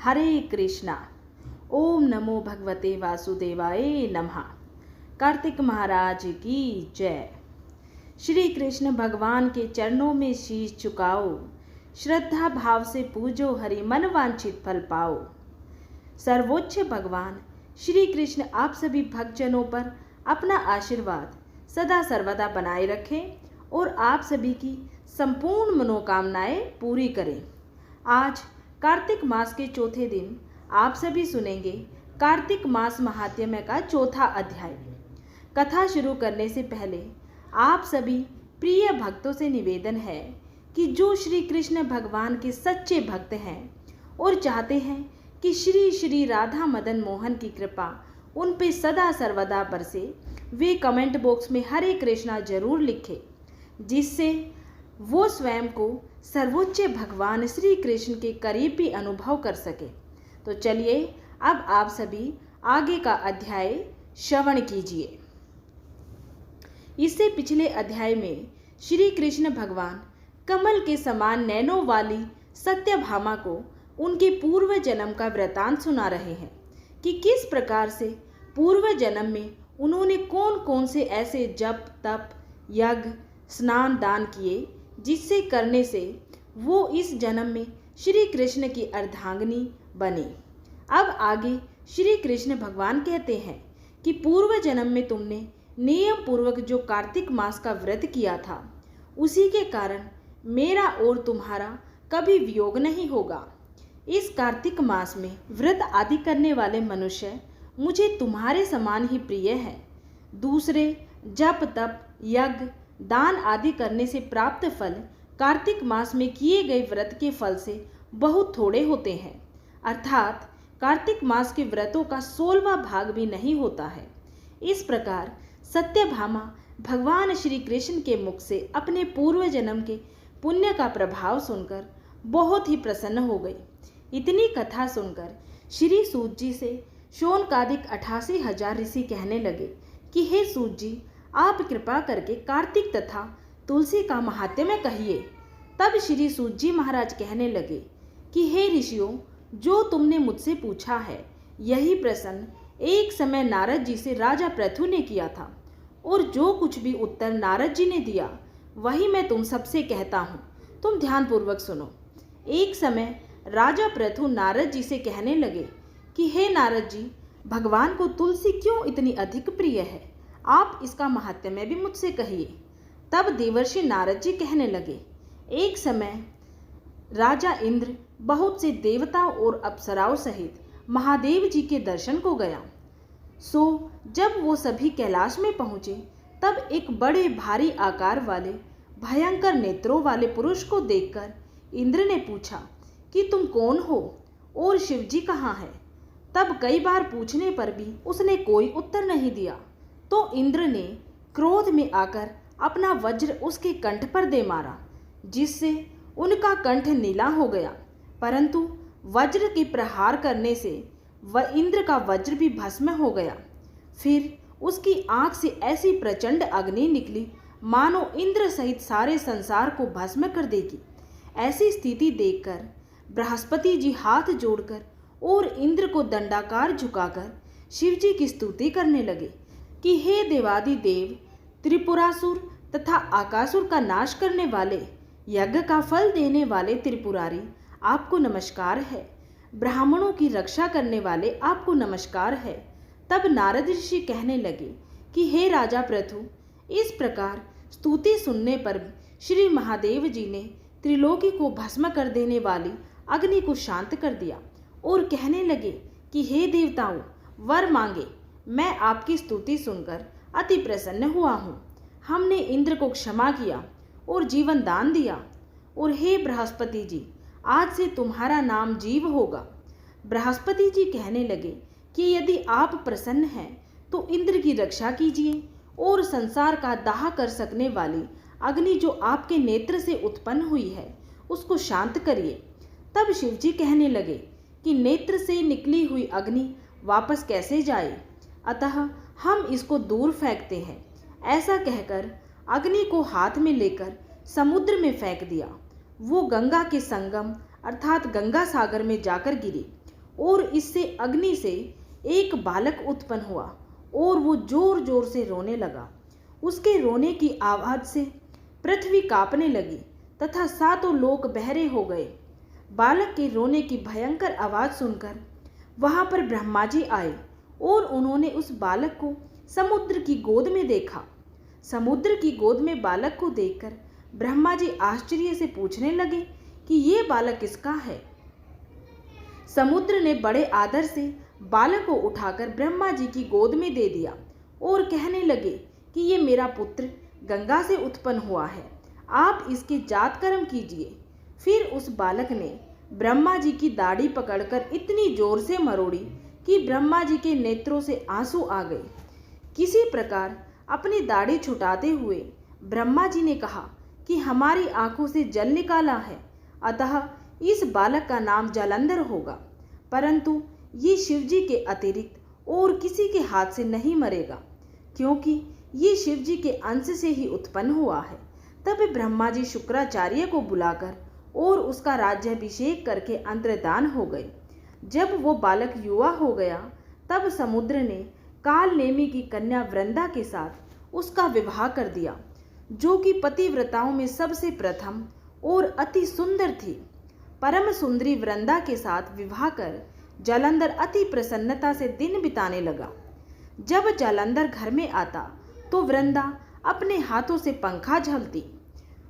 हरे कृष्णा। ओम नमो भगवते वासुदेवाय नमः। कार्तिक महाराज की जय। श्री कृष्ण भगवान के चरणों में शीश झुकाओ, श्रद्धा भाव से पूजो हरि मन वांछित फल पाओ। सर्वोच्च भगवान श्री कृष्ण आप सभी भक्तजनों पर अपना आशीर्वाद सदा सर्वदा बनाए रखें और आप सभी की संपूर्ण मनोकामनाएं पूरी करें। आज कार्तिक मास के चौथे दिन आप सभी सुनेंगे कार्तिक मास महात्म्य का चौथा अध्याय। कथा शुरू करने से पहले आप सभी प्रिय भक्तों से निवेदन है कि जो श्री कृष्ण भगवान के सच्चे भक्त हैं और चाहते हैं कि श्री श्री राधा मदन मोहन की कृपा उन पे सदा सर्वदा बरसे, वे कमेंट बॉक्स में हरे कृष्णा जरूर लिखें, जिससे वो स्वयं को सर्वोच्च भगवान श्री कृष्ण के करीब भी अनुभव कर सके। तो चलिए अब आप सभी आगे का अध्याय श्रवण कीजिए। इससे पिछले अध्याय में श्री कृष्ण भगवान कमल के समान नैनों वाली सत्यभामा को उनके पूर्व जन्म का वृतांत सुना रहे हैं कि किस प्रकार से पूर्व जन्म में उन्होंने कौन कौन से ऐसे जप तप यज्ञ स्नान दान किए जिससे करने से वो इस जन्म में श्री कृष्ण की अर्धांगिनी बने। अब आगे श्री कृष्ण भगवान कहते हैं कि पूर्व जन्म में तुमने नियम पूर्वक जो कार्तिक मास का व्रत किया था, उसी के कारण मेरा और तुम्हारा कभी वियोग नहीं होगा। इस कार्तिक मास में व्रत आदि करने वाले मनुष्य मुझे तुम्हारे समान ही प्रिय है। दूसरे जप तप यज्ञ दान आदि करने से प्राप्त फल कार्तिक मास में किए गए व्रत के फल से बहुत थोड़े होते हैं, अर्थात कार्तिक मास के व्रतों का 16वां भाग भी नहीं होता है। इस प्रकार सत्यभामा भगवान श्री कृष्ण के मुख से अपने पूर्व जन्म के पुण्य का प्रभाव सुनकर बहुत ही प्रसन्न हो गई। इतनी कथा सुनकर श्री सूत जी से शौनकादिक 88,000 ऋषि कहने लगे कि हे सूत जी, आप कृपा करके कार्तिक तथा तुलसी का महात्म्य कहिए। तब श्री सूत जी महाराज कहने लगे कि हे ऋषियों, जो तुमने मुझसे पूछा है, यही प्रश्न एक समय नारद जी से राजा पृथु ने किया था, और जो कुछ भी उत्तर नारद जी ने दिया वही मैं तुम सबसे कहता हूँ। तुम ध्यानपूर्वक सुनो। एक समय राजा पृथु नारद जी से कहने लगे कि हे नारद जी, भगवान को तुलसी क्यों इतनी अधिक प्रिय है, आप इसका महात्म्य भी मुझसे कहिए। तब देवर्षि नारद जी कहने लगे, एक समय राजा इंद्र बहुत से देवताओं और अप्सराओं सहित महादेव जी के दर्शन को गया। सो जब वो सभी कैलाश में पहुँचे, तब एक बड़े भारी आकार वाले भयंकर नेत्रों वाले पुरुष को देखकर इंद्र ने पूछा कि तुम कौन हो और शिव जी कहाँ है। तब कई बार पूछने पर भी उसने कोई उत्तर नहीं दिया। तो इंद्र ने क्रोध में आकर अपना वज्र उसके कंठ पर दे मारा, जिससे उनका कंठ नीला हो गया। परंतु वज्र के प्रहार करने से वह इंद्र का वज्र भी भस्म हो गया। फिर उसकी आंख से ऐसी प्रचंड अग्नि निकली मानो इंद्र सहित सारे संसार को भस्म कर देगी। ऐसी स्थिति देखकर बृहस्पति जी हाथ जोड़कर और इंद्र को दंडाकार झुकाकर शिव जी की स्तुति करने लगे कि हे देवादि देव, त्रिपुरासुर तथा आकासुर का नाश करने वाले, यज्ञ का फल देने वाले त्रिपुरारी, आपको नमस्कार है। ब्राह्मणों की रक्षा करने वाले, आपको नमस्कार है। तब नारद ऋषि कहने लगे कि हे राजा पृथु, इस प्रकार स्तुति सुनने पर श्री महादेव जी ने त्रिलोकी को भस्म कर देने वाली अग्नि को शांत कर दिया और कहने लगे कि हे देवताओं, वर मांगे। मैं आपकी स्तुति सुनकर अति प्रसन्न हुआ हूँ। हमने इंद्र को क्षमा किया और जीवन दान दिया। और हे बृहस्पति जी, आज से तुम्हारा नाम जीव होगा। बृहस्पति जी कहने लगे कि यदि आप प्रसन्न हैं तो इंद्र की रक्षा कीजिए और संसार का दाह कर सकने वाली अग्नि जो आपके नेत्र से उत्पन्न हुई है, उसको शांत करिए। तब शिव जी कहने लगे कि नेत्र से निकली हुई अग्नि वापस कैसे जाए, अतः हम इसको दूर फेंकते हैं। ऐसा कहकर अग्नि को हाथ में लेकर समुद्र में फेंक दिया। वो गंगा के संगम अर्थात गंगा सागर में जाकर गिरी और इससे अग्नि से एक बालक उत्पन्न हुआ और वो जोर जोर से रोने लगा। उसके रोने की आवाज से पृथ्वी कांपने लगी तथा सातों लोक बहरे हो गए। बालक के रोने की भयंकर आवाज सुनकर वहां पर ब्रह्मा जी आए और उन्होंने उस बालक को समुद्र की गोद में देखा। समुद्र की गोद में बालक को देखकर ब्रह्मा जी आश्चर्य से पूछने लगे कि ये बालक किसका है। समुद्र ने बड़े आदर से बालक को उठाकर ब्रह्मा जी की गोद में दे दिया और कहने लगे कि ये मेरा पुत्र गंगा से उत्पन्न हुआ है, आप इसके जात कर्म कीजिए। फिर उस बालक ने ब्रह्मा जी की दाढ़ी पकड़कर इतनी जोर से मरोड़ी कि ब्रह्मा जी के नेत्रों से आंसू आ गए। किसी प्रकार अपनी दाढ़ी छुटाते हुए ब्रह्मा जी ने कहा कि हमारी आंखों से जल निकाला है, अतः इस बालक का नाम जालंधर होगा, परंतु ये शिवजी के अतिरिक्त और किसी के हाथ से नहीं मरेगा, क्योंकि ये शिवजी के अंश से ही उत्पन्न हुआ है। तब ब्रह्मा जी शुक्राचार्य को बुलाकर और उसका राज्याभिषेक करके अंतर्धान हो गए। जब वो बालक युवा हो गया तब समुद्र ने काल नेमी की कन्या वृंदा के साथ उसका विवाह कर दिया, जो कि पतिव्रताओं में सबसे प्रथम और अति सुंदर थी। परम सुंदरी वृंदा के साथ विवाह कर जालंधर अति प्रसन्नता से दिन बिताने लगा। जब जालंधर घर में आता तो वृंदा अपने हाथों से पंखा झलती।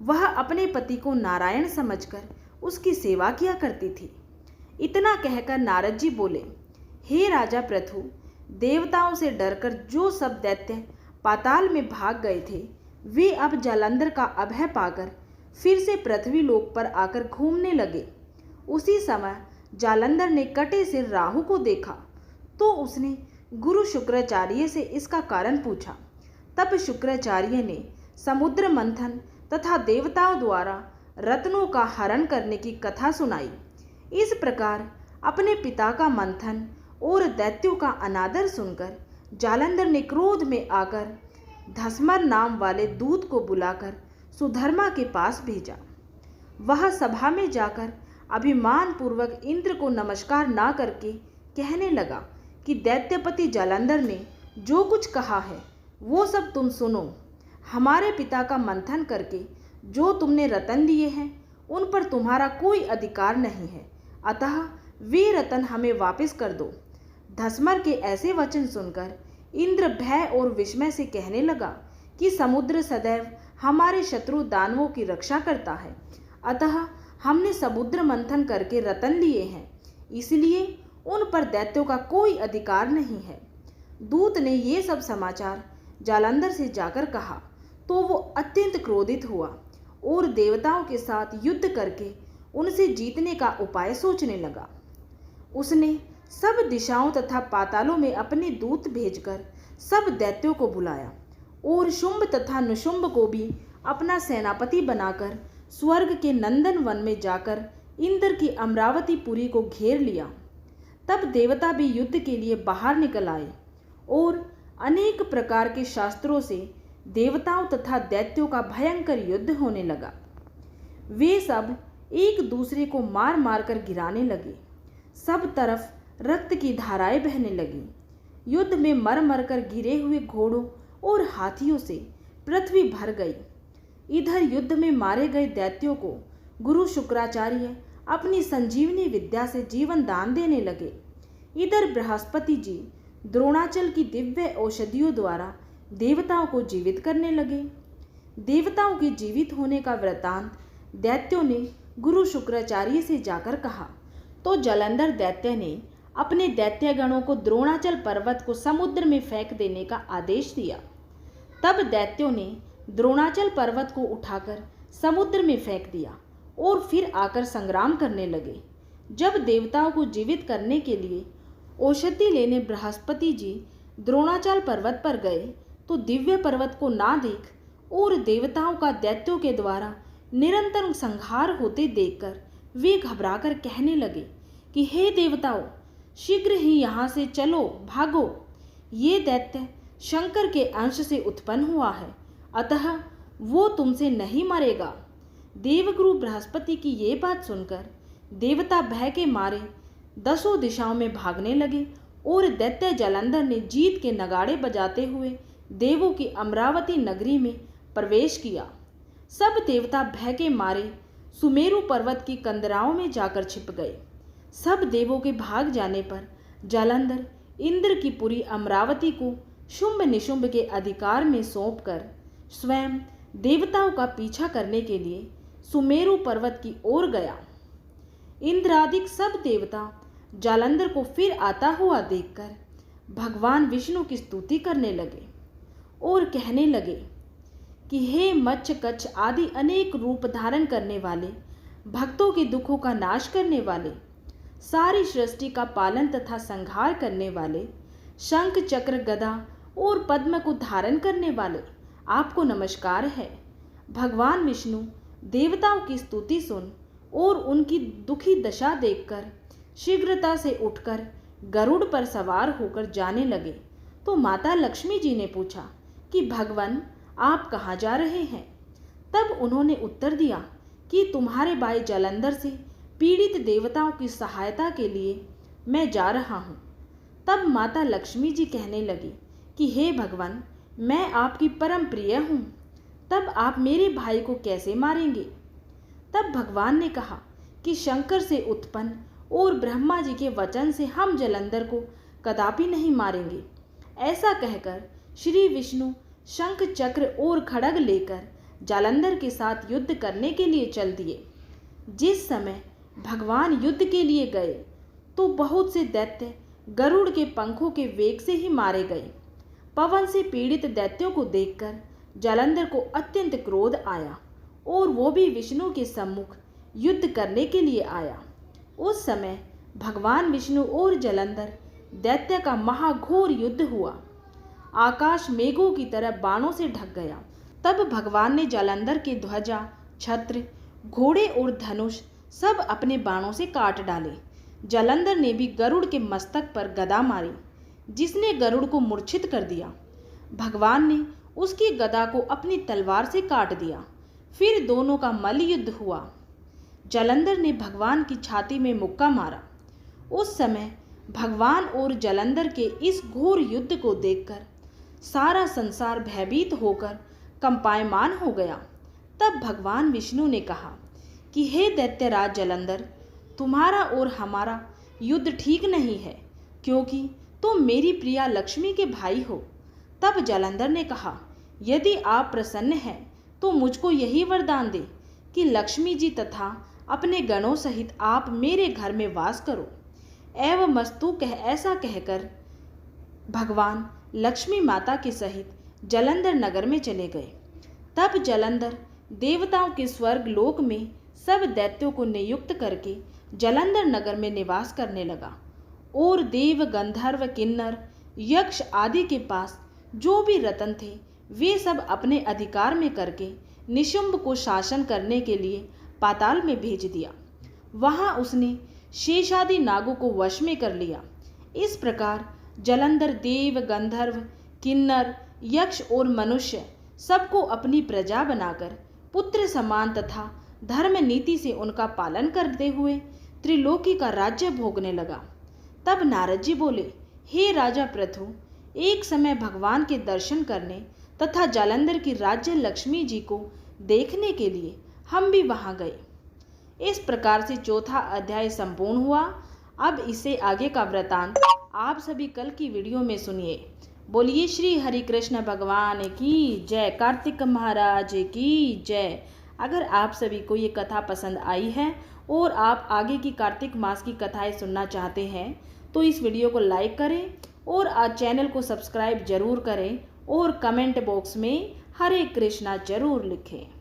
वह अपने पति को नारायण समझकर उसकी सेवा किया करती थी। इतना कहकर नारद जी बोले, हे राजा पृथु, देवताओं से डरकर जो सब दैत्य पाताल में भाग गए थे, वे अब जालंधर का अभय पाकर फिर से पृथ्वी लोक पर आकर घूमने लगे। उसी समय जालंधर ने कटे सिर राहु को देखा तो उसने गुरु शुक्राचार्य से इसका कारण पूछा। तब शुक्राचार्य ने समुद्र मंथन तथा देवताओं द्वारा रत्नों का हरण करने की कथा सुनाई। इस प्रकार अपने पिता का मंथन और दैत्यों का अनादर सुनकर जालंधर ने क्रोध में आकर धस्मर नाम वाले दूत को बुलाकर सुधर्मा के पास भेजा। वह सभा में जाकर अभिमान पूर्वक इंद्र को नमस्कार ना करके कहने लगा कि दैत्यपति जालंधर ने जो कुछ कहा है वो सब तुम सुनो। हमारे पिता का मंथन करके जो तुमने रतन लिए हैं उन पर तुम्हारा कोई अधिकार नहीं है, अतः वे रतन हमें वापस कर दो। धस्मर के ऐसे वचन सुनकर इंद्र भय और विस्मय से कहने लगा कि समुद्र सदैव हमारे शत्रु दानवों की रक्षा करता है, अतः हमने समुद्र मंथन करके रतन लिए हैं, इसलिए उन पर दैत्यों का कोई अधिकार नहीं है। दूत ने ये सब समाचार जालंधर से जाकर कहा तो वो अत्यंत क्रोधित हुआ और देवताओं के साथ युद्ध करके उनसे जीतने का उपाय सोचने लगा। उसने सब दिशाओं तथा पातालों में अपने दूत भेजकर सब दैत्यों को बुलाया और शुंभ तथा निशुंभ को भी अपना सेनापति बनाकर स्वर्ग के नंदन वन में जाकर इंद्र की अमरावती पुरी को घेर लिया। तब देवता भी युद्ध के लिए बाहर निकल आए और अनेक प्रकार के शास्त्रों से देवताओं तथा दैत्यों का भयंकर युद्ध होने लगा। वे सब एक दूसरे को मार मार कर गिराने लगे। सब तरफ रक्त की धाराएं बहने लगी। युद्ध में मर मर कर गिरे हुए घोड़ों और हाथियों से पृथ्वी भर गई। इधर युद्ध में मारे गए दैत्यों को गुरु शुक्राचार्य अपनी संजीवनी विद्या से जीवन दान देने लगे। इधर बृहस्पति जी द्रोणाचल की दिव्य औषधियों द्वारा देवताओं को जीवित करने लगे। देवताओं के जीवित होने का वृतांत दैत्यों ने गुरु शुक्राचार्य से जाकर कहा तो जालंधर दैत्य ने अपने दैत्यगणों को द्रोणाचल पर्वत को समुद्र में फेंक देने का आदेश दिया। तब दैत्यों ने द्रोणाचल पर्वत को उठाकर समुद्र में फेंक दिया और फिर आकर संग्राम करने लगे। जब देवताओं को जीवित करने के लिए औषधि लेने बृहस्पति जी द्रोणाचल पर्वत पर गए तो दिव्य पर्वत को ना देख और देवताओं का दैत्यों के द्वारा निरंतर संहार होते देखकर वे घबराकर कहने लगे कि हे देवताओं, शीघ्र ही यहाँ से चलो, भागो। ये दैत्य शंकर के अंश से उत्पन्न हुआ है, अतः वो तुमसे नहीं मरेगा। देवगुरु बृहस्पति की ये बात सुनकर देवता भय के मारे 10 दिशाओं में भागने लगे और दैत्य जालंधर ने जीत के नगाड़े बजाते हुए देवों की अमरावती नगरी में प्रवेश किया। सब देवता भय के मारे सुमेरु पर्वत की कंदराओं में जाकर छिप गए। सब देवों के भाग जाने पर जालंधर इंद्र की पुरी अमरावती को शुंभ निशुंभ के अधिकार में सौंपकर स्वयं देवताओं का पीछा करने के लिए सुमेरु पर्वत की ओर गया। इंद्रादिक सब देवता जालंधर को फिर आता हुआ देखकर भगवान विष्णु की स्तुति करने लगे और कहने लगे कि हे मच्छ कच्छ आदि अनेक रूप धारण करने वाले, भक्तों के दुखों का नाश करने वाले, सारी सृष्टि का पालन तथा संहार करने वाले, शंख चक्र गदा और पद्म को धारण करने वाले, आपको नमस्कार है। भगवान विष्णु देवताओं की स्तुति सुन और उनकी दुखी दशा देखकर शीघ्रता से उठकर गरुड़ पर सवार होकर जाने लगे। तो माता लक्ष्मी जी ने पूछा कि भगवान आप कहाँ जा रहे हैं? तब उन्होंने उत्तर दिया कि तुम्हारे भाई जालंधर से पीड़ित देवताओं की सहायता के लिए मैं जा रहा हूँ। तब माता लक्ष्मी जी कहने लगी कि हे भगवान, मैं आपकी परम प्रिय हूँ, तब आप मेरे भाई को कैसे मारेंगे? तब भगवान ने कहा कि शंकर से उत्पन्न और ब्रह्मा जी के वचन से हम जालंधर को कदापि नहीं मारेंगे। ऐसा कहकर श्री विष्णु शंख चक्र और खड्ग लेकर जालंधर के साथ युद्ध करने के लिए चल दिए। जिस समय भगवान युद्ध के लिए गए तो बहुत से दैत्य गरुड़ के पंखों के वेग से ही मारे गए। पवन से पीड़ित दैत्यों को देखकर जालंधर को अत्यंत क्रोध आया और वो भी विष्णु के सम्मुख युद्ध करने के लिए आया। उस समय भगवान विष्णु और जालंधर दैत्य का महाघोर युद्ध हुआ। आकाश मेघों की तरह बाणों से ढक गया। तब भगवान ने जालंधर के ध्वजा, छत्र, घोड़े और धनुष सब अपने बाणों से काट डाले। जालंधर ने भी गरुड़ के मस्तक पर गदा मारी, जिसने गरुड़ को मूर्छित कर दिया। भगवान ने उसकी गदा को अपनी तलवार से काट दिया। फिर दोनों का मल्ल युद्ध हुआ। जालंधर ने भगवान की छाती में मुक्का मारा। उस समय भगवान और जालंधर के इस घोर युद्ध को देखकर सारा संसार भयभीत होकर कंपायमान हो गया। तब भगवान विष्णु ने कहा कि हे दैत्यराज जालंधर, तुम्हारा और हमारा युद्ध ठीक नहीं है, क्योंकि तुम मेरी प्रिया लक्ष्मी के भाई हो। तब जालंधर ने कहा, यदि आप प्रसन्न हैं तो मुझको यही वरदान दे कि लक्ष्मी जी तथा अपने गणों सहित आप मेरे घर में वास करो। एवं मस्तु ऐसा कहकर भगवान लक्ष्मी माता के सहित जालंधर नगर में चले गए। तब जालंधर देवताओं के स्वर्ग लोक में सब दैत्यों को नियुक्त करके जालंधर नगर में निवास करने लगा और देव, गंधर्व, किन्नर, यक्ष आदि के पास जो भी रत्न थे वे सब अपने अधिकार में करके निशुंभ को शासन करने के लिए पाताल में भेज दिया। वहां उसने शेषादि नागों को वश में कर लिया। इस प्रकार जालंधर देव, गंधर्व, किन्नर, यक्ष और मनुष्य सबको अपनी प्रजा बनाकर पुत्र समान तथा धर्म नीति से उनका पालन करते हुए त्रिलोकी का राज्य भोगने लगा। तब नारद जी बोले, हे राजा पृथु, एक समय भगवान के दर्शन करने तथा जालंधर की राज्य लक्ष्मी जी को देखने के लिए हम भी वहां गए। इस प्रकार से चौथा अध्याय संपूर्ण हुआ। अब इससे आगे का वृतांत आप सभी कल की वीडियो में सुनिए। बोलिए श्री हरि कृष्ण भगवान की जय, कार्तिक महाराज की जय। अगर आप सभी को ये कथा पसंद आई है और आप आगे की कार्तिक मास की कथाएं सुनना चाहते हैं तो इस वीडियो को लाइक करें और आज चैनल को सब्सक्राइब जरूर करें और कमेंट बॉक्स में हरे कृष्णा जरूर लिखें।